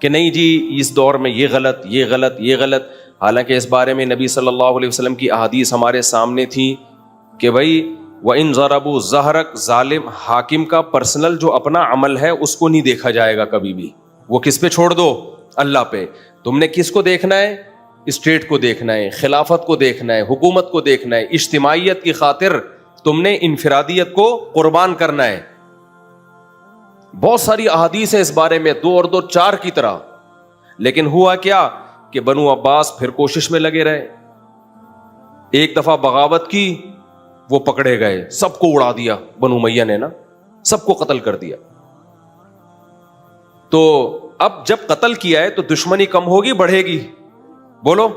کہ نہیں جی اس دور میں یہ غلط یہ غلط یہ غلط. حالانکہ اس بارے میں نبی صلی اللہ علیہ وسلم کی احادیث ہمارے سامنے تھی کہ بھائی وَإِن ضَرَبُوا ظَهْرَكَ, ظالم حاکم کا پرسنل جو اپنا عمل ہے اس کو نہیں دیکھا جائے گا کبھی بھی. وہ کس پہ چھوڑ دو؟ اللہ پہ. تم نے کس کو دیکھنا ہے؟ اسٹیٹ کو دیکھنا ہے, خلافت کو دیکھنا ہے, حکومت کو دیکھنا ہے. اجتماعیت کی خاطر تم نے انفرادیت کو قربان کرنا ہے. بہت ساری احادیث ہیں اس بارے میں, 2 اور 2 4 کی طرح. لیکن ہوا کیا کہ بنو عباس پھر کوشش میں لگے رہے. ایک دفعہ بغاوت کی, وہ پکڑے گئے, سب کو اڑا دیا بنو امیہ نے نا, سب کو قتل کر دیا. تو اب جب قتل کیا ہے تو دشمنی کم ہوگی بڑھے گی؟ بولو.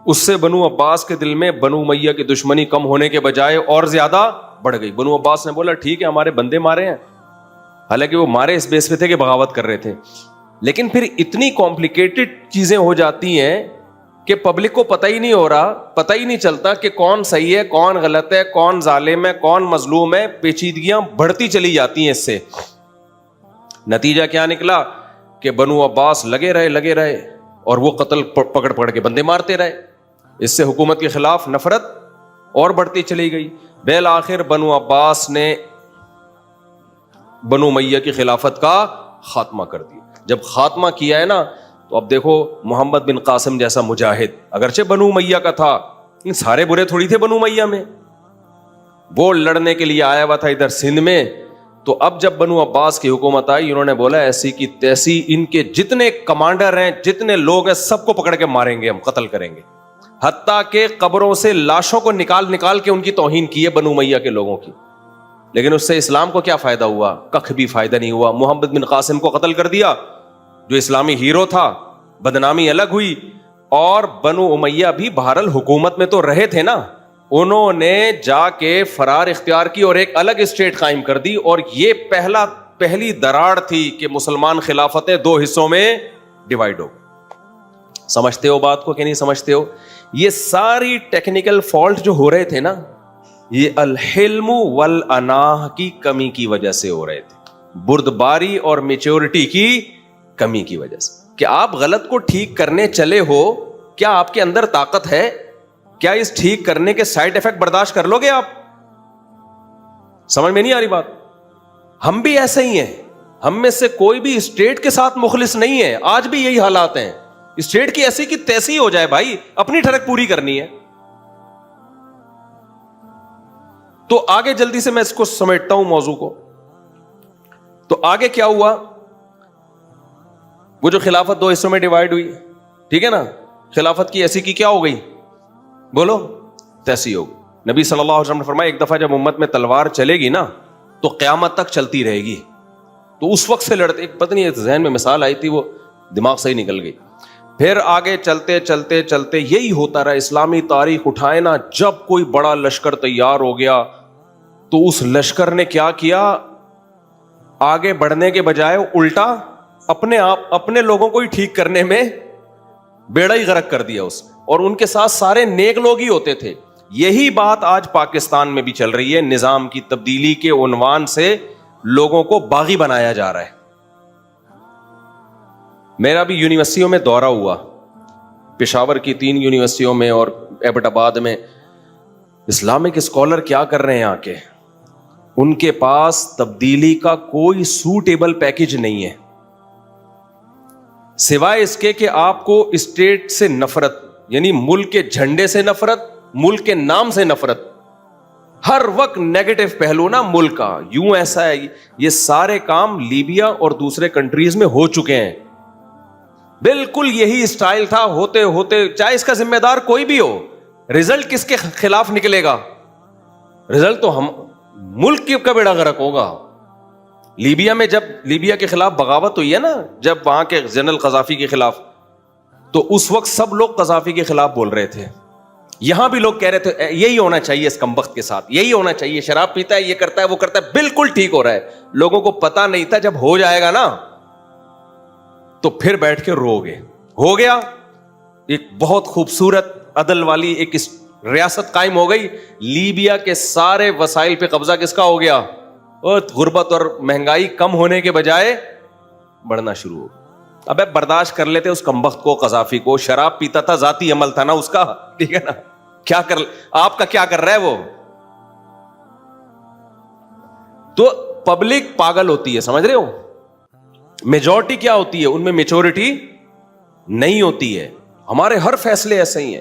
اس سے بنو عباس کے دل میں بنو امیہ کی دشمنی کم ہونے کے بجائے اور زیادہ بڑھ گئی. بنو عباس نے بولا ٹھیک ہے ہمارے بندے مارے ہیں, حالانکہ وہ مارے اس بیس پہ تھے کہ بغاوت کر رہے تھے. لیکن پھر اتنی کمپلیکیٹڈ چیزیں ہو جاتی ہیں کہ پبلک کو پتہ ہی نہیں ہو رہا, پتہ ہی نہیں چلتا کہ کون صحیح ہے کون غلط ہے, کون ظالم ہے کون مظلوم ہے. پیچیدگیاں بڑھتی چلی جاتی ہیں اس سے. نتیجہ کیا نکلا کہ بنو عباس لگے رہے اور وہ قتل پکڑ کے بندے مارتے رہے. اس سے حکومت کے خلاف نفرت اور بڑھتی چلی گئی. بالآخر بنو عباس نے بنو امیہ کی خلافت کا خاتمہ کر دیا. جب خاتمہ کیا ہے نا تو اب دیکھو محمد بن قاسم جیسا مجاہد, اگرچہ بنو امیہ کا تھا, سارے برے تھوڑی تھے بنو امیہ میں, وہ لڑنے کے لیے آیا ہوا تھا ادھر سندھ میں. تو اب جب بنو عباس کی حکومت آئی, انہوں نے بولا ایسی کی تیسی ان کے جتنے کمانڈر ہیں جتنے لوگ ہیں سب کو پکڑ کے ماریں گے, ہم قتل کریں گے. حتیٰ کہ قبروں سے لاشوں کو نکال کے ان کی توہین کی ہے بنو امیہ کے لوگوں کی. لیکن اس سے اسلام کو کیا فائدہ ہوا؟ کخ بھی فائدہ نہیں ہوا. محمد بن قاسم کو قتل کر دیا جو اسلامی ہیرو تھا, بدنامی الگ ہوئی. اور بنو امیہ بھی بہرحال حکومت میں تو رہے تھے نا, انہوں نے جا کے فرار اختیار کی اور ایک الگ اسٹیٹ قائم کر دی. اور یہ پہلی دراڑ تھی کہ مسلمان خلافتیں 2 حصوں میں ڈیوائڈ ہو. سمجھتے ہو بات کو کہ نہیں سمجھتے ہو؟ یہ ساری ٹیکنیکل فالٹ جو ہو رہے تھے نا, یہ الحلم والاناہ کی کمی کی وجہ سے ہو رہے تھے, بردباری اور میچورٹی کی کمی کی وجہ سے. کہ آپ غلط کو ٹھیک کرنے چلے ہو, کیا آپ کے اندر طاقت ہے؟ کیا اس ٹھیک کرنے کے سائیڈ ایفیکٹ برداشت کر لو گے آپ؟ سمجھ میں نہیں آ رہی بات؟ ہم بھی ایسے ہی ہیں, ہم میں سے کوئی بھی اسٹیٹ کے ساتھ مخلص نہیں ہے. آج بھی یہی حالات ہیں, اسٹیٹ کی ایسی کی تیسی ہو جائے بھائی, اپنی ٹھڑک پوری کرنی ہے. تو آگے جلدی سے میں اس کو سمیٹتا ہوں موضوع کو. تو آگے کیا ہوا؟ وہ جو خلافت 2 حصوں میں ڈیوائڈ ہوئی, ٹھیک ہے نا, خلافت کی ایسی کی کیا ہو گئی؟ بولو, تیسی ہو گئی. نبی صلی اللہ علیہ وسلم نے فرمایا ایک دفعہ جب امت میں تلوار چلے گی نا تو قیامت تک چلتی رہے گی. تو اس وقت سے لڑتے, پتہ نہیں ذہن میں مثال آئی تھی وہ دماغ سے ہی نکل گئی. پھر آگے چلتے یہی ہوتا رہا. اسلامی تاریخ اٹھائے نا, جب کوئی بڑا لشکر تیار ہو گیا تو اس لشکر نے کیا کیا, آگے بڑھنے کے بجائے الٹا اپنے لوگوں کو ہی ٹھیک کرنے میں بیڑا ہی غرق کر دیا اس. اور ان کے ساتھ سارے نیک لوگ ہی ہوتے تھے. یہی بات آج پاکستان میں بھی چل رہی ہے. نظام کی تبدیلی کے عنوان سے لوگوں کو باغی بنایا جا رہا ہے. میرا بھی یونیورسٹیوں میں دورہ ہوا, پشاور کی 3 یونیورسٹیوں میں اور ایبٹ آباد میں. اسلامک اسکالر کیا کر رہے ہیں آ کے, ان کے پاس تبدیلی کا کوئی سوٹیبل پیکج نہیں ہے, سوائے اس کے کہ آپ کو اسٹیٹ سے نفرت, یعنی ملک کے جھنڈے سے نفرت, ملک کے نام سے نفرت, ہر وقت نیگیٹو پہلو نا ملک کا. یوں ایسا ہے, یہ سارے کام لیبیا اور دوسرے کنٹریز میں ہو چکے ہیں. بالکل یہی اسٹائل تھا, ہوتے چاہے اس کا ذمہ دار کوئی بھی ہو, رزلٹ کس کے خلاف نکلے گا؟ رزلٹ تو ہم ملک کا بیڑا غرق ہوگا. لیبیا میں جب لیبیا کے خلاف بغاوت ہوئی ہے نا, جب وہاں کے جنرل قذافی کے خلاف, تو اس وقت سب لوگ قذافی کے خلاف بول رہے تھے. یہاں بھی لوگ کہہ رہے تھے یہی ہونا چاہیے اس کمبخت کے ساتھ, یہی ہونا چاہیے, شراب پیتا ہے, یہ کرتا ہے, وہ کرتا ہے, بالکل ٹھیک ہو رہا ہے. لوگوں کو پتا نہیں تھا جب ہو جائے گا نا تو پھر بیٹھ کے رو گے. ہو گیا, ایک بہت خوبصورت عدل والی ایک ریاست قائم ہو گئی. لیبیا کے سارے وسائل پہ قبضہ کس کا ہو گیا؟ اور غربت اور مہنگائی کم ہونے کے بجائے بڑھنا شروع ہو. ابے برداشت کر لیتے اس کمبخت کو, قذافی کو, شراب پیتا تھا, ذاتی عمل تھا نا اس کا, ٹھیک ہے نا, کیا کر آپ کا کیا کر رہا ہے وہ. تو پبلک پاگل ہوتی ہے, سمجھ رہے ہو, میجورٹی کیا ہوتی ہے, ان میں میچورٹی نہیں ہوتی ہے. ہمارے ہر فیصلے ایسے ہی ہیں.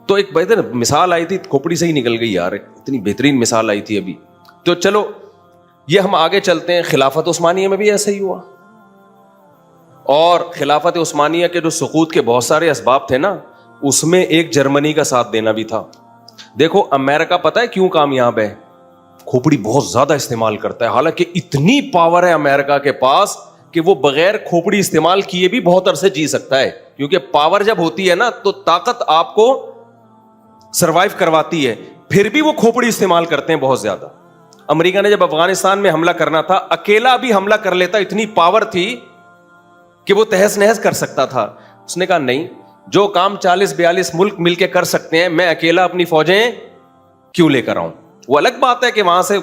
تو ایک مثال آئی تھی, کھوپڑی سے ہی نکل گئی یار, اتنی بہترین مثال آئی تھی ابھی. تو چلو یہ ہم آگے چلتے ہیں. خلافت عثمانیہ میں بھی ایسا ہی ہوا, اور خلافت عثمانیہ کے جو سقوط کے بہت سارے اسباب تھے نا, اس میں ایک جرمنی کا ساتھ دینا بھی تھا. دیکھو امریکہ پتہ ہے کیوں کامیاب ہے, کھوپڑی بہت زیادہ استعمال کرتا ہے, حالانکہ اتنی پاور ہے امریکہ کے پاس کہ وہ بغیر کھوپڑی استعمال کیے بھی بہت عرصے جی سکتا ہے, کیونکہ پاور جب ہوتی ہے نا تو طاقت آپ کو سروائیو کرواتی ہے. پھر بھی وہ کھوپڑی استعمال کرتے ہیں بہت زیادہ. امریکہ نے جب افغانستان میں حملہ کرنا تھا, اکیلا بھی حملہ کر لیتا, اتنی پاور تھی کہ وہ تہس نہس کر سکتا تھا. اس نے کہا نہیں, جو کام 40-42 ملک مل کے کر سکتے ہیں, میں اکیلا اپنی فوجیں کیوں لے کر آؤں. وہ الگ بات ہے کہ وہاں سے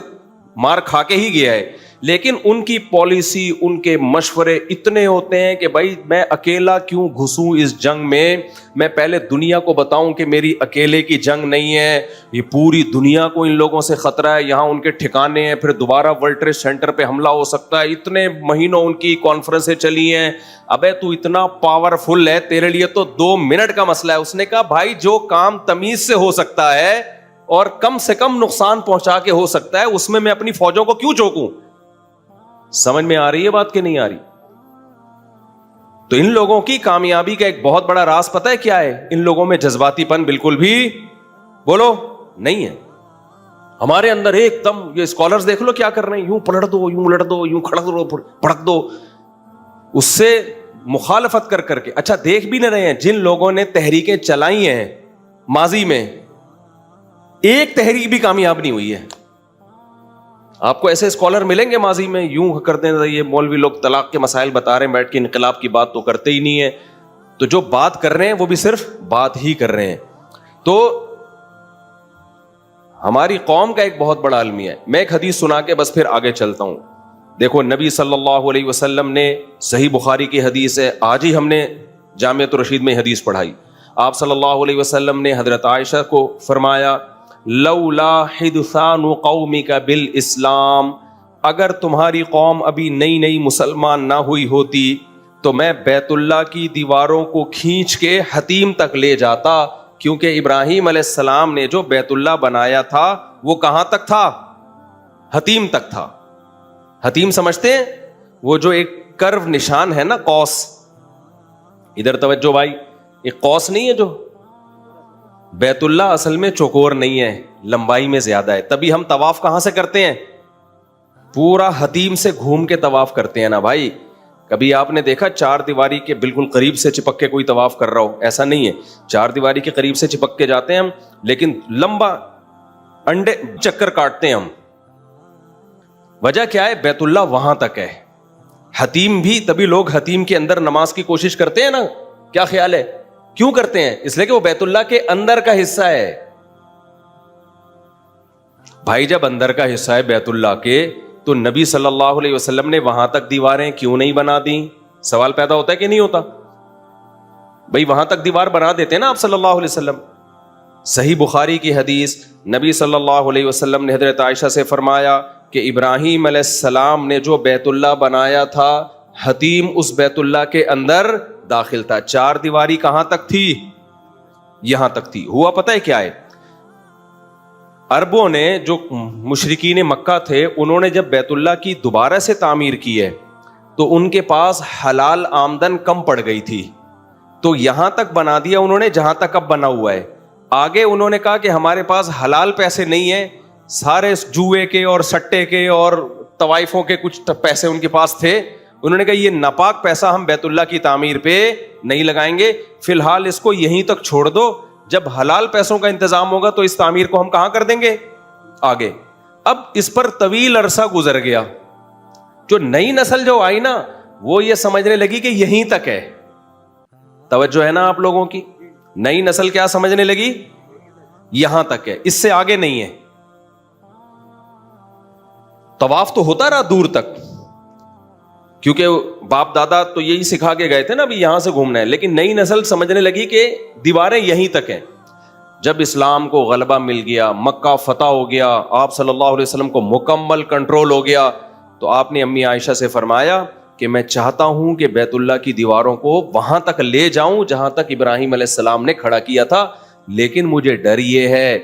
مار کھا کے ہی گیا ہے, لیکن ان کی پالیسی, ان کے مشورے اتنے ہوتے ہیں کہ بھائی میں اکیلا کیوں گھسوں اس جنگ میں پہلے دنیا کو بتاؤں کہ میری اکیلے کی جنگ نہیں ہے, یہ پوری دنیا کو ان لوگوں سے خطرہ ہے, یہاں ان کے ٹھکانے ہیں, پھر دوبارہ ورلڈ ٹریڈ سینٹر پہ حملہ ہو سکتا ہے. اتنے مہینوں ان کی کانفرنسیں چلی ہیں. ابے تو اتنا پاورفل ہے, تیرے لیے تو 2 منٹ کا مسئلہ ہے. اس نے کہا بھائی جو کام تمیز سے ہو سکتا ہے اور کم سے کم نقصان پہنچا کے ہو سکتا ہے, اس میں اپنی فوجوں کو کیوں چوکوں. سمجھ میں آ رہی ہے بات کہ نہیں آ رہی؟ تو ان لوگوں کی کامیابی کا ایک بہت بڑا راز پتہ ہے کیا ہے, ان لوگوں میں جذباتی پن بالکل بھی بولو نہیں ہے. ہمارے اندر ایک دم, یہ اسکالرز دیکھ لو کیا کر رہے ہیں, یوں پلٹ دو, یوں الٹ دو, یوں کھڑک دو, پھڑک دو, اس سے مخالفت کر کے. اچھا دیکھ بھی نہ رہے ہیں جن لوگوں نے تحریکیں چلائی ہیں ماضی میں, ایک تحریک بھی کامیاب نہیں ہوئی ہے. آپ کو ایسے اسکالر ملیں گے ماضی میں, یوں کرتے ہیں یہ مولوی لوگ طلاق کے مسائل بتا رہے ہیں بیٹھ کے, انقلاب کی بات تو کرتے ہی نہیں ہے. تو جو بات کر رہے ہیں وہ بھی صرف بات ہی کر رہے ہیں. تو ہماری قوم کا ایک بہت بڑا المیہ ہے. میں ایک حدیث سنا کے بس پھر آگے چلتا ہوں. دیکھو نبی صلی اللہ علیہ وسلم نے, صحیح بخاری کی حدیث ہے, آج ہی ہم نے جامعۃ الرشید میں حدیث پڑھائی. آپ صلی اللہ علیہ وسلم نے حضرت عائشہ کو فرمایا, لولا حدثان قومک بالاسلام, اگر تمہاری قوم ابھی نئی نئی مسلمان نہ ہوئی ہوتی تو میں بیت اللہ کی دیواروں کو کھینچ کے حتیم تک لے جاتا, کیونکہ ابراہیم علیہ السلام نے جو بیت اللہ بنایا تھا وہ کہاں تک تھا, حتیم تک تھا. حتیم سمجھتے ہیں, وہ جو ایک کرو نشان ہے نا, قوس, ادھر توجہ بھائی, ایک قوس نہیں ہے جو, بیت اللہ اصل میں چوکور نہیں ہے, لمبائی میں زیادہ ہے. تبھی ہم طواف کہاں سے کرتے ہیں, پورا حتیم سے گھوم کے طواف کرتے ہیں نا بھائی. کبھی آپ نے دیکھا 4 دیواری کے بالکل قریب سے چپک کے کوئی طواف کر رہا ہو؟ ایسا نہیں ہے. 4 دیواری کے قریب سے چپک کے جاتے ہیں ہم, لیکن لمبا انڈے چکر کاٹتے ہیں ہم. وجہ کیا ہے, بیت اللہ وہاں تک ہے. حتیم بھی, تبھی لوگ حتیم کے اندر نماز کی کوشش کرتے ہیں نا, کیا خیال ہے, کیوں کرتے ہیں؟ اس لیے کہ وہ بیت اللہ کے اندر کا حصہ ہے. بھائی جب اندر کا حصہ ہے بیت اللہ کے, تو نبی صلی اللہ علیہ وسلم نے وہاں تک دیواریں کیوں نہیں بنا دی؟ سوال پیدا ہوتا ہے کہ نہیں ہوتا؟ بھائی وہاں تک دیوار بنا دیتے ہیں نا آپ صلی اللہ علیہ وسلم. صحیح بخاری کی حدیث, نبی صلی اللہ علیہ وسلم نے حضرت عائشہ سے فرمایا کہ ابراہیم علیہ السلام نے جو بیت اللہ بنایا تھا, حتیم اس بیت اللہ کے اندر داخل تھا. 4 دیواری کہاں تک تھی؟ یہاں تک تھی. ہوا پتہ ہے کیا ہے, عربوں نے, جو مشرکین مکہ تھے, انہوں نے جب بیت اللہ کی دوبارہ سے تعمیر کی ہے تو ان کے پاس حلال آمدن کم پڑ گئی تھی, تو یہاں تک بنا دیا انہوں نے جہاں تک اب بنا ہوا ہے. آگے انہوں نے کہا کہ ہمارے پاس حلال پیسے نہیں ہیں, سارے جوئے کے اور سٹے کے اور طوائفوں کے کچھ پیسے ان کے پاس تھے. انہوں نے کہا یہ ناپاک پیسہ ہم بیت اللہ کی تعمیر پہ نہیں لگائیں گے, فی الحال اس کو یہیں تک چھوڑ دو, جب حلال پیسوں کا انتظام ہوگا تو اس تعمیر کو ہم کہاں کر دیں گے, آگے. اب اس پر طویل عرصہ گزر گیا, جو نئی نسل جو آئی نا وہ یہ سمجھنے لگی کہ یہیں تک ہے. توجہ ہے نا آپ لوگوں کی, نئی نسل کیا سمجھنے لگی, یہاں تک ہے, اس سے آگے نہیں ہے. طواف تو ہوتا رہا دور تک, کیونکہ باپ دادا تو یہی سکھا کے گئے تھے نا ابھی یہاں سے گھومنا ہے, لیکن نئی نسل سمجھنے لگی کہ دیواریں یہیں تک ہیں. جب اسلام کو غلبہ مل گیا, مکہ فتح ہو گیا, آپ صلی اللہ علیہ وسلم کو مکمل کنٹرول ہو گیا, تو آپ نے امی عائشہ سے فرمایا کہ میں چاہتا ہوں کہ بیت اللہ کی دیواروں کو وہاں تک لے جاؤں جہاں تک ابراہیم علیہ السلام نے کھڑا کیا تھا, لیکن مجھے ڈر یہ ہے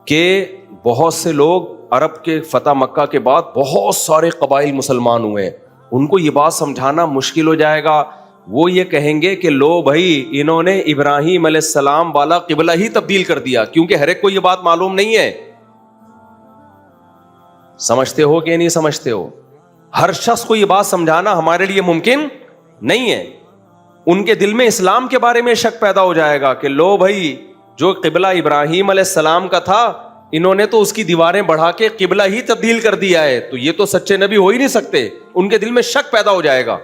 کہ بہت سے لوگ عرب کے فتح مکہ کے بعد بہت سارے قبائل مسلمان ہوئے ہیں, ان کو یہ بات سمجھانا مشکل ہو جائے گا. وہ یہ کہیں گے کہ لو بھائی انہوں نے ابراہیم علیہ السلام والا قبلہ ہی تبدیل کر دیا, کیونکہ ہر ایک کو یہ بات معلوم نہیں ہے. سمجھتے ہو کہ نہیں سمجھتے ہو؟ ہر شخص کو یہ بات سمجھانا ہمارے لیے ممکن نہیں ہے. ان کے دل میں اسلام کے بارے میں شک پیدا ہو جائے گا کہ لو بھائی جو قبلہ ابراہیم علیہ السلام کا تھا انہوں نے تو اس کی دیواریں بڑھا کے قبلہ ہی تبدیل کر دیا ہے, تو یہ تو سچے نبی ہو ہی نہیں سکتے. ان کے دل میں شک پیدا ہو جائے گا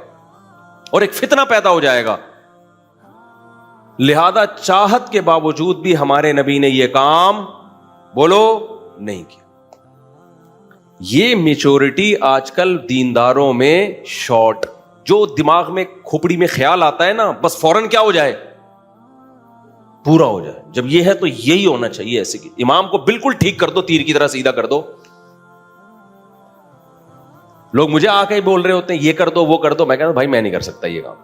اور ایک فتنہ پیدا ہو جائے گا. لہذا چاہت کے باوجود بھی ہمارے نبی نے یہ کام بولو نہیں کیا. یہ میچورٹی آج کل دینداروں میں شارٹ, جو دماغ میں کھوپڑی میں خیال آتا ہے نا بس فوراً کیا ہو جائے, پورا ہو جائے. جب یہ ہے تو یہی ہونا چاہیے. ایسے کہ امام کو بالکل ٹھیک کر دو, تیر کی طرح سیدھا کر دو. لوگ مجھے آ کے بول رہے ہوتے ہیں یہ کر دو وہ کر دو, میں کہتا ہوں بھائی میں نہیں کر سکتا یہ کام,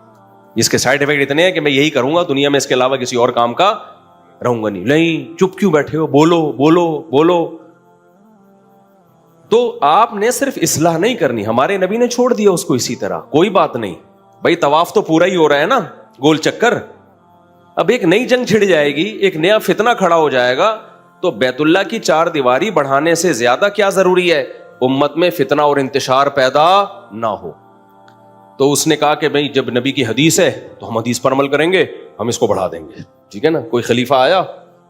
اس کے سائڈ افیکٹ اتنے ہیں کہ میں یہی کروں گا دنیا میں, اس کے علاوہ کسی اور کام کا رہوں گا نہیں. نہیں چپ کیوں بیٹھے ہو, بولو بولو بولو. تو آپ نے صرف اصلاح نہیں کرنی, ہمارے نبی نے چھوڑ دیا اس کو اسی طرح, کوئی بات نہیں بھائی طواف تو پورا ہی ہو رہا ہے نا, گول چکر. اب ایک نئی جنگ چھڑ جائے گی, ایک نیا فتنہ کھڑا ہو جائے گا, تو بیت اللہ کی چار دیواری بڑھانے سے زیادہ کیا ضروری ہے, امت میں فتنہ اور انتشار پیدا نہ ہو. تو اس نے کہا کہ بھئی جب نبی کی حدیث ہے تو ہم حدیث پر عمل کریں گے, ہم اس کو بڑھا دیں گے. ٹھیک ہے نا, کوئی خلیفہ آیا,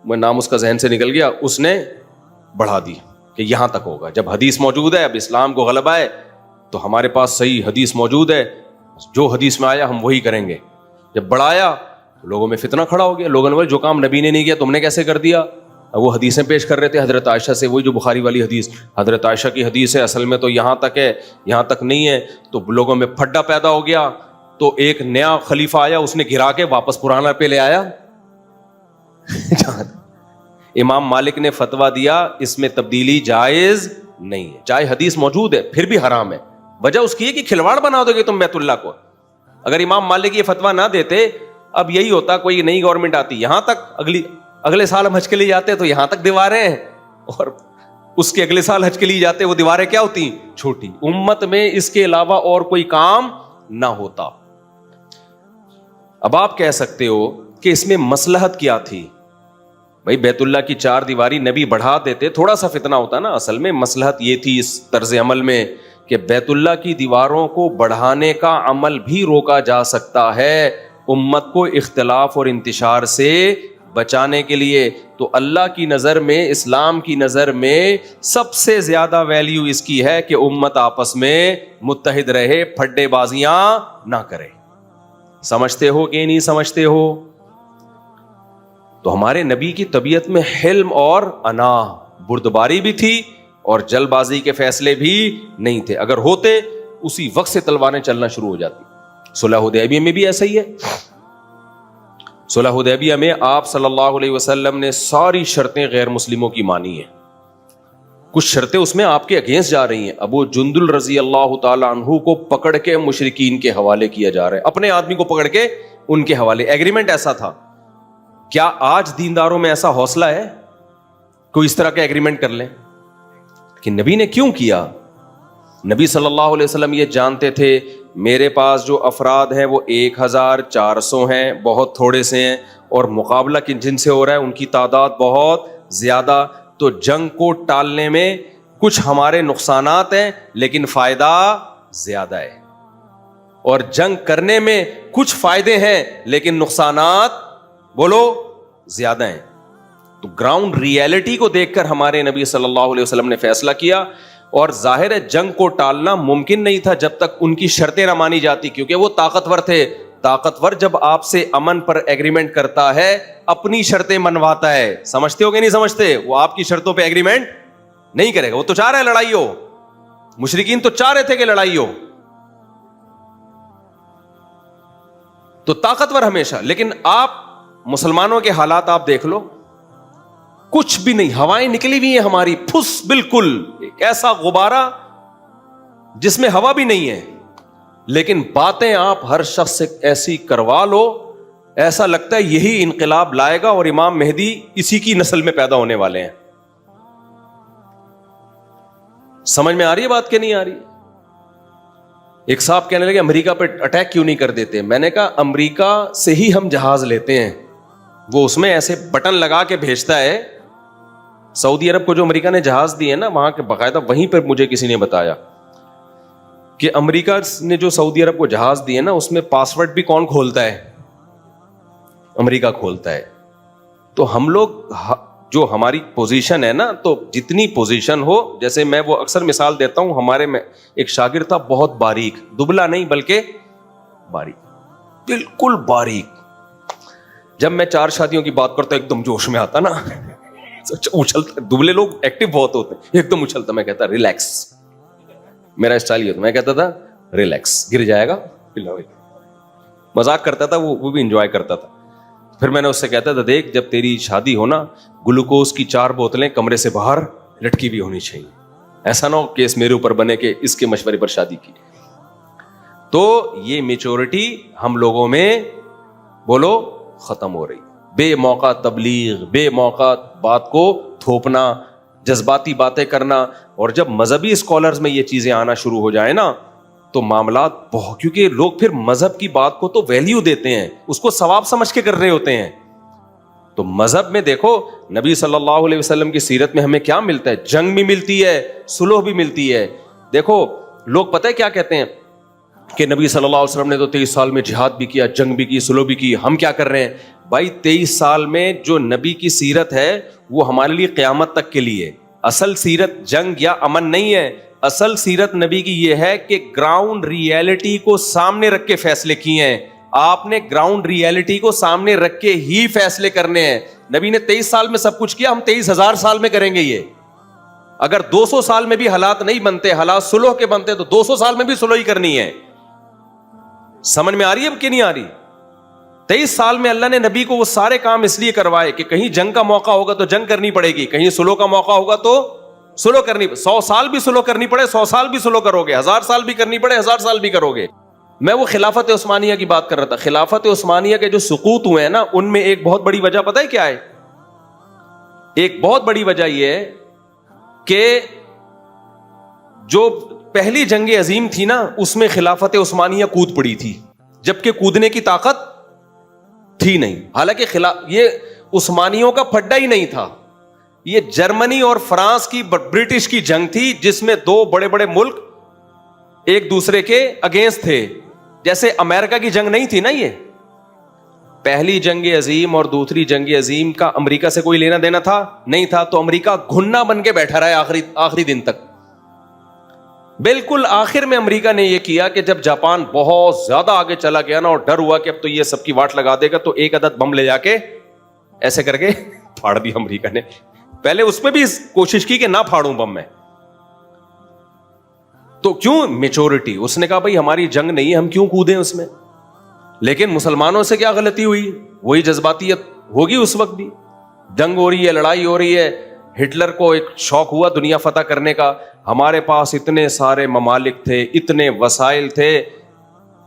وہ نام اس کا ذہن سے نکل گیا, اس نے بڑھا دی کہ یہاں تک ہوگا. جب حدیث موجود ہے, اب اسلام کو غلبہ ہے تو ہمارے پاس صحیح حدیث موجود ہے, جو حدیث میں آیا ہم وہی کریں گے. جب بڑھایا تو لوگوں میں فتنہ کھڑا ہو گیا, لوگوں نے بولے جو کام نبی نے نہیں کیا تم نے کیسے کر دیا. وہ حدیثیں پیش کر رہے تھے حضرت عائشہ سے, وہی جو بخاری والی حدیث, حضرت عائشہ کی حدیث ہے, اصل میں تو یہاں تک ہے, یہاں تک نہیں ہے. تو لوگوں میں پھڈا پیدا ہو گیا, تو ایک نیا خلیفہ آیا, اس نے گرا کے واپس پرانا پہ لے آیا. امام مالک نے فتویٰ دیا اس میں تبدیلی جائز نہیں ہے, چاہے حدیث موجود ہے پھر بھی حرام ہے. وجہ اس کی ہے کہ کھلواڑ بنا دو گے تم بیت اللہ کو. اگر امام مالک یہ فتویٰ نہ دیتے, اب یہی ہوتا کوئی نئی گورنمنٹ آتی, یہاں تک اگلے سال ہم حج کے لیے جاتے تو یہاں تک دیواریں ہیں, اور اس کے اگلے سال حج کے لیے جاتے وہ دیواریں کیا ہوتی, چھوٹی. امت میں اس کے علاوہ اور کوئی کام نہ ہوتا. اب آپ کہہ سکتے ہو کہ اس میں مصلحت کیا تھی. بھائی بیت اللہ کی چار دیواری نبی بڑھا دیتے تھوڑا سا فتنہ ہوتا نا. اصل میں مصلحت یہ تھی اس طرز عمل میں کہ بیت اللہ کی دیواروں کو بڑھانے کا عمل بھی روکا جا سکتا ہے, امت کو اختلاف اور انتشار سے بچانے کے لیے. تو اللہ کی نظر میں, اسلام کی نظر میں سب سے زیادہ ویلیو اس کی ہے کہ امت آپس میں متحد رہے, پھڈے بازیاں نہ کرے. سمجھتے ہو کہ نہیں سمجھتے ہو؟ تو ہمارے نبی کی طبیعت میں حلم اور انا, بردباری بھی تھی اور جلد بازی کے فیصلے بھی نہیں تھے. اگر ہوتے اسی وقت سے تلواریں چلنا شروع ہو جاتی. صلح حدیبیہ میں بھی ایسا ہی ہے. صلح حدیبیہ میں آپ صلی اللہ علیہ وسلم نے ساری شرطیں غیر مسلموں کی مانی ہیں. کچھ شرطیں اس میں آپ کے اگینسٹ جا رہی ہیں. ابو جندل رضی اللہ تعالی عنہ کو پکڑ کے مشرکین کے حوالے کیا جا رہا ہے, اپنے آدمی کو پکڑ کے ان کے حوالے. ایگریمنٹ ایسا تھا. کیا آج دینداروں میں ایسا حوصلہ ہے کوئی اس طرح کا ایگریمنٹ کر لیں؟ کہ نبی نے کیوں کیا؟ نبی صلی اللہ علیہ وسلم یہ جانتے تھے میرے پاس جو افراد ہیں وہ 1400 ہیں, بہت تھوڑے سے ہیں, اور مقابلہ جن سے ہو رہا ہے ان کی تعداد بہت زیادہ. تو جنگ کو ٹالنے میں کچھ ہمارے نقصانات ہیں لیکن فائدہ زیادہ ہے, اور جنگ کرنے میں کچھ فائدے ہیں لیکن نقصانات بولو زیادہ ہیں. تو گراؤنڈ ریئلٹی کو دیکھ کر ہمارے نبی صلی اللہ علیہ وسلم نے فیصلہ کیا. اور ظاہر ہے جنگ کو ٹالنا ممکن نہیں تھا جب تک ان کی شرطیں نہ مانی جاتی, کیونکہ وہ طاقتور تھے. طاقتور جب آپ سے امن پر ایگریمنٹ کرتا ہے اپنی شرطیں منواتا ہے. سمجھتے ہو کہ نہیں سمجھتے؟ وہ آپ کی شرطوں پہ ایگریمنٹ نہیں کرے گا. وہ تو چاہ رہا ہے لڑائی ہو, مشرکین تو چاہ رہے تھے کہ لڑائی ہو. تو طاقتور ہمیشہ. لیکن آپ مسلمانوں کے حالات آپ دیکھ لو, کچھ بھی نہیں, ہوائیں نکلی ہوئی ہیں ہماری پھس, بالکل ایک ایسا غبارہ جس میں ہوا بھی نہیں ہے, لیکن باتیں آپ ہر شخص سے ایسی کروا لو, ایسا لگتا ہے یہی انقلاب لائے گا اور امام مہدی اسی کی نسل میں پیدا ہونے والے ہیں. سمجھ میں آ رہی ہے بات کہ نہیں آ رہی؟ ایک صاحب کہنے لگے امریکہ پہ اٹیک کیوں نہیں کر دیتے؟ میں نے کہا امریکہ سے ہی ہم جہاز لیتے ہیں, وہ اس میں ایسے بٹن لگا کے بھیجتا ہے. سعودی عرب کو جو امریکہ نے جہاز دیے نا, وہاں کے باقاعدہ وہیں پر مجھے کسی نے بتایا کہ امریکہ نے جو سعودی عرب کو جہاز دیے نا, اس میں پاسورڈ بھی کون کھولتا ہے؟ امریکہ کھولتا ہے. تو ہم لوگ جو ہماری پوزیشن ہے نا, تو جتنی پوزیشن ہو, جیسے میں وہ اکثر مثال دیتا ہوں, ہمارے میں ایک شاگرد تھا بہت باریک, دبلا نہیں بلکہ باریک, بالکل باریک. جب میں 4 شادیوں کی بات کرتا ایک دم جوش میں آتا نا, اچھلتا. دبلے لوگ ایکٹیو بہت ہوتے ہیں, ایک دم اچھلتا. میں کہتا ریلیکس, میرا اسٹائل یہ ہوتا, میں کہتا تھا ریلیکس, گر جائے گا. مذاق کرتا تھا, وہ بھی انجوائے کرتا تھا. پھر میں نے اس سے کہتا تھا دیکھ, جب تیری شادی ہو نا, گلوکوز کی 4 بوتلیں کمرے سے باہر لٹکی بھی ہونی چاہیے. ایسا نہ ہو کیس میرے اوپر بنے کہ اس کے مشورے پر شادی کی. تو یہ میچورٹی ہم لوگوں میں بولو ختم ہو رہی. بے موقع تبلیغ, بے موقع بات کو تھوپنا, جذباتی باتیں کرنا. اور جب مذہبی اسکالرز میں یہ چیزیں آنا شروع ہو جائیں نا, تو معاملات بہت, کیونکہ لوگ پھر مذہب کی بات کو تو ویلیو دیتے ہیں, اس کو ثواب سمجھ کے کر رہے ہوتے ہیں. تو مذہب میں دیکھو نبی صلی اللہ علیہ وسلم کی سیرت میں ہمیں کیا ملتا ہے؟ جنگ بھی ملتی ہے, صلح بھی ملتی ہے. دیکھو لوگ پتہ ہے کیا کہتے ہیں کہ نبی صلی اللہ علیہ وسلم نے تو 23 سال میں جہاد بھی کیا, جنگ بھی کی, صلح بھی کی, ہم کیا کر رہے ہیں؟ بھائی 23 سال میں جو نبی کی سیرت ہے وہ ہمارے لیے قیامت تک کے لیے. اصل سیرت جنگ یا امن نہیں ہے, اصل سیرت نبی کی یہ ہے کہ گراؤنڈ ریئلٹی کو سامنے رکھ کے فیصلے کیے ہیں. آپ نے گراؤنڈ ریئلٹی کو سامنے رکھ کے ہی فیصلے کرنے ہیں. نبی نے 23 سال میں سب کچھ کیا, ہم 23,000 سال میں کریں گے. یہ اگر 200 سال میں بھی حالات نہیں بنتے, حالات صلح کے بنتے, تو 200 سال میں بھی صلح ہی کرنی ہے. سمجھ میں آ رہی ہے اب کہ نہیں آ رہی؟ 23 سال میں اللہ نے نبی کو وہ سارے کام اس لیے کروائے کہ کہیں جنگ کا موقع ہوگا تو جنگ کرنی پڑے گی, کہیں صلح کا موقع ہوگا تو صلح کرنی. 100 سال بھی صلح کرنی پڑے 100 سال بھی صلح کرو گے, 1000 سال بھی کرنی پڑے 1000 سال بھی کرو گے. میں وہ خلافت عثمانیہ کی بات کر رہا تھا. خلافت عثمانیہ کے جو سقوط ہوئے ہیں نا, ان میں ایک بہت بڑی وجہ پتہ ہے کیا ہے؟ ایک بہت بڑی وجہ یہ ہے کہ جو پہلی جنگ عظیم تھی نا, اس میں خلافت عثمانیہ کود پڑی تھی, جبکہ کودنے کی طاقت تھی نہیں. حالانکہ یہ عثمانیوں کا پھڈا ہی نہیں تھا, یہ جرمنی اور فرانس کی برٹش کی جنگ تھی, جس میں 2 بڑے بڑے ملک ایک دوسرے کے اگینسٹ تھے. جیسے امریکہ کی جنگ نہیں تھی نا, یہ پہلی جنگ عظیم اور دوسری جنگ عظیم کا امریکہ سے کوئی لینا دینا تھا نہیں تھا. تو امریکہ گھنا بن کے بیٹھا رہا ہے آخری دن تک. بالکل آخر میں امریکہ نے یہ کیا کہ جب جاپان بہت زیادہ آگے چلا گیا نا, اور ڈر ہوا کہ اب تو یہ سب کی واٹ لگا دے گا, تو 1 عدد بم لے جا کے ایسے کر کے پھاڑ دی امریکہ نے. پہلے اس میں بھی کوشش کی کہ نہ پھاڑوں بم میں. تو کیوں؟ میچورٹی. اس نے کہا بھائی ہماری جنگ نہیں ہے, ہم کیوں کودیں اس میں. لیکن مسلمانوں سے کیا غلطی ہوئی؟ وہی جذباتیت ہوگی. اس وقت بھی جنگ ہو رہی ہے, لڑائی ہو رہی ہے. ہٹلر کو ایک شوق ہوا دنیا فتح کرنے کا. ہمارے پاس اتنے سارے ممالک تھے, اتنے وسائل تھے.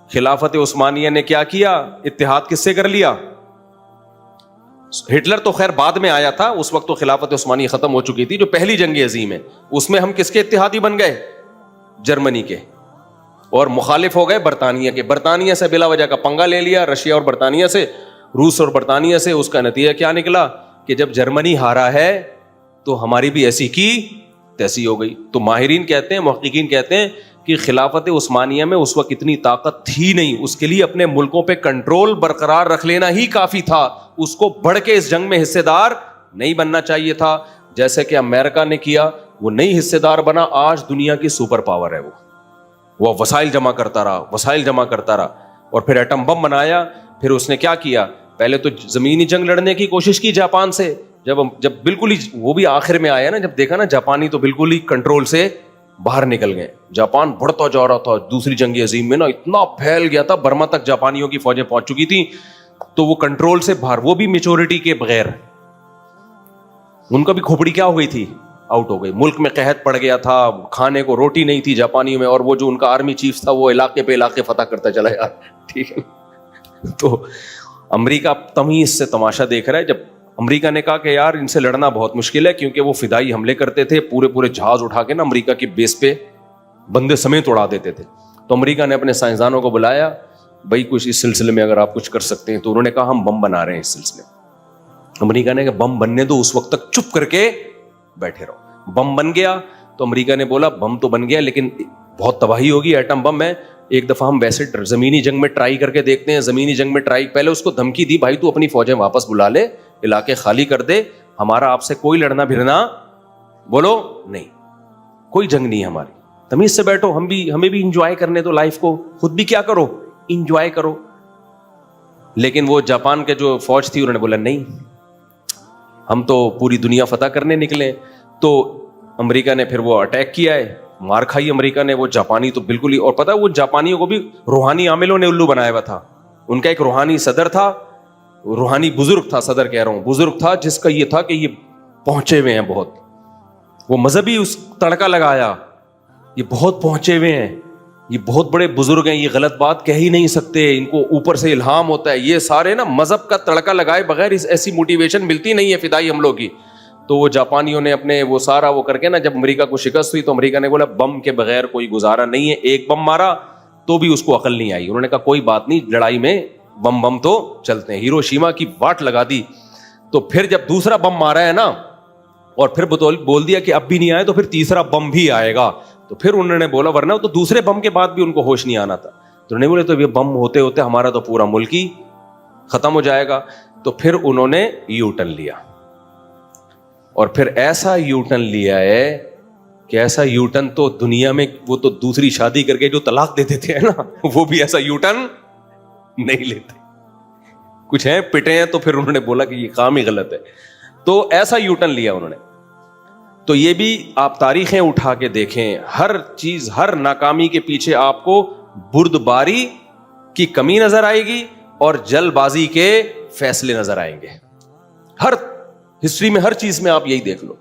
خلافت عثمانیہ نے کیا کیا؟ اتحاد کس سے کر لیا؟ ہٹلر تو خیر بعد میں آیا تھا, اس وقت تو خلافت عثمانیہ ختم ہو چکی تھی. جو پہلی جنگ عظیم ہے اس میں ہم کس کے اتحادی بن گئے؟ جرمنی کے. اور مخالف ہو گئے برطانیہ کے. برطانیہ سے بلا وجہ کا پنگا لے لیا, رشیا اور برطانیہ سے, روس اور برطانیہ سے. اس کا نتیجہ کیا نکلا کہ جب جرمنی ہارا ہے تو ہماری بھی ایسی کی تیسی ہو گئی. تو ماہرین کہتے ہیں, محققین کہتے ہیں کہ خلافت عثمانیہ میں اس وقت اتنی طاقت تھی نہیں, اس کے لیے اپنے ملکوں پہ کنٹرول برقرار رکھ لینا ہی کافی تھا. اس کو بڑھ کے اس جنگ میں حصے دار نہیں بننا چاہیے تھا, جیسے کہ امریکہ نے کیا. وہ نہیں حصے دار بنا, آج دنیا کی سپر پاور ہے. وہ وسائل جمع کرتا رہا, اور پھر ایٹم بم بنایا. پھر اس نے کیا کیا؟ پہلے تو زمینی جنگ لڑنے کی کوشش کی جاپان سے. جب بالکل ہی وہ بھی آخر میں آیا نا, جب دیکھا نا جاپانی تو بالکل ہی کنٹرول سے باہر نکل گئے. جاپان بڑھتا جا رہا تھا. دوسری جنگ عظیم میں نا اتنا پھیل گیا تھا, برما تک جاپانیوں کی فوجیں پہنچ چکی تھیں, تو وہ کنٹرول سے باہر, وہ بھی میچورٹی کے بغیر, ان کا بھی کھوپڑی کیا ہو گئی تھی, آؤٹ ہو گئی. ملک میں قحط پڑ گیا تھا, کھانے کو روٹی نہیں تھی جاپانیوں میں, اور وہ جو ان کا آرمی چیف تھا وہ علاقے پہ علاقے فتح کرتا چلا یار, ٹھیک ہے. تو امریکہ تمیز سے تماشا دیکھ رہا ہے. جب امریکہ نے کہا کہ یار ان سے لڑنا بہت مشکل ہے, کیونکہ وہ فدائی حملے کرتے تھے, پورے جہاز اٹھا کے نا امریکہ کی بیس پہ بندے سمیت اڑا دیتے تھے. تو امریکہ نے اپنے سائنسدانوں کو بلایا, بھائی کچھ اس سلسلے میں اگر آپ کچھ کر سکتے ہیں. تو انہوں نے کہا ہم بم بنا رہے ہیں اس سلسلے میں. امریکہ نے کہا بم بننے دو, اس وقت تک چپ کر کے بیٹھے رہو. بم بن گیا تو امریکہ نے بولا بم تو بن گیا لیکن بہت تباہی ہوگی, ایٹم بم ہے, ایک دفعہ ہم ویسے زمینی جنگ میں ٹرائی کر کے دیکھتے ہیں. زمینی جنگ میں ٹرائی, پہلے اس کو دھمکی دی, بھائی تو اپنی فوجیں واپس بلا لے, علاقے خالی کر دے, ہمارا آپ سے کوئی لڑنا بھرنا بولو نہیں, کوئی جنگ نہیں ہے ہماری, تمیز سے بیٹھو, ہمیں بھی انجوائے کرنے دو لائف کو, خود بھی کیا کرو, انجوائے کرو. لیکن وہ جاپان کے جو فوج تھی انہوں نے بولا نہیں, ہم تو پوری دنیا فتح کرنے نکلے. تو امریکہ نے پھر وہ اٹیک کیا ہے, مار کھائی امریکہ نے. وہ جاپانی تو بالکل ہی, اور پتہ ہے وہ جاپانیوں کو بھی روحانی عاملوں نے الو بنایا ہوا تھا. ان کا ایک روحانی صدر تھا, روحانی بزرگ تھا, صدر کہہ رہا ہوں, بزرگ تھا, جس کا یہ تھا کہ یہ پہنچے ہوئے ہیں بہت, وہ مذہبی اس تڑکا لگایا, یہ بہت پہنچے ہوئے ہیں, یہ بہت بڑے بزرگ ہیں, یہ غلط بات کہہ ہی نہیں سکتے, ان کو اوپر سے الہام ہوتا ہے. یہ سارے نا مذہب کا تڑکا لگائے بغیر ایسی موٹیویشن ملتی نہیں ہے فدائی حملوں کی. تو وہ جاپانیوں نے اپنے وہ سارا وہ کر کے نا, جب امریکہ کو شکست ہوئی تو امریکہ نے بولا بم کے بغیر کوئی گزارا نہیں ہے. ایک بم مارا تو بھی اس کو عقل نہیں آئی. انہوں نے کہا کوئی بات نہیں, لڑائی میں بم تو چلتے ہیں. ہیروشیما کی واٹ لگا دی. تو پھر جب دوسرا بم مارا ہے نا, اور پھر بول دیا کہ اب بھی نہیں آئے, تو پھر تیسرا بم بھی آئے گا. تو پھر انہوں نے بولا, ورنہ تو دوسرے بم کے بعد بھی ان کو ہوش نہیں آنا تھا. تو انہوں نے بولے تو یہ بم ہوتے ہوتے ہمارا تو پورا ملک ہی ختم ہو جائے گا. تو پھر انہوں نے یو ٹرن لیا, اور پھر ایسا یو ٹرن لیا ہے کہ ایسا یو ٹرن تو دنیا میں, وہ تو دوسری شادی کر کے جو طلاق دے دیتے ہیں نا, وہ بھی ایسا یو ٹرن نہیں لیتے. کچھ ہیں پٹے ہیں, تو پھر انہوں نے بولا کہ یہ کام ہی غلط ہے, تو ایسا یو ٹرن لیا انہوں نے. تو یہ بھی آپ تاریخیں اٹھا کے دیکھیں, ہر چیز, ہر ناکامی کے پیچھے آپ کو بردباری کی کمی نظر آئے گی اور جلد بازی کے فیصلے نظر آئیں گے. ہر ہسٹری میں ہر چیز میں آپ یہی دیکھ لو.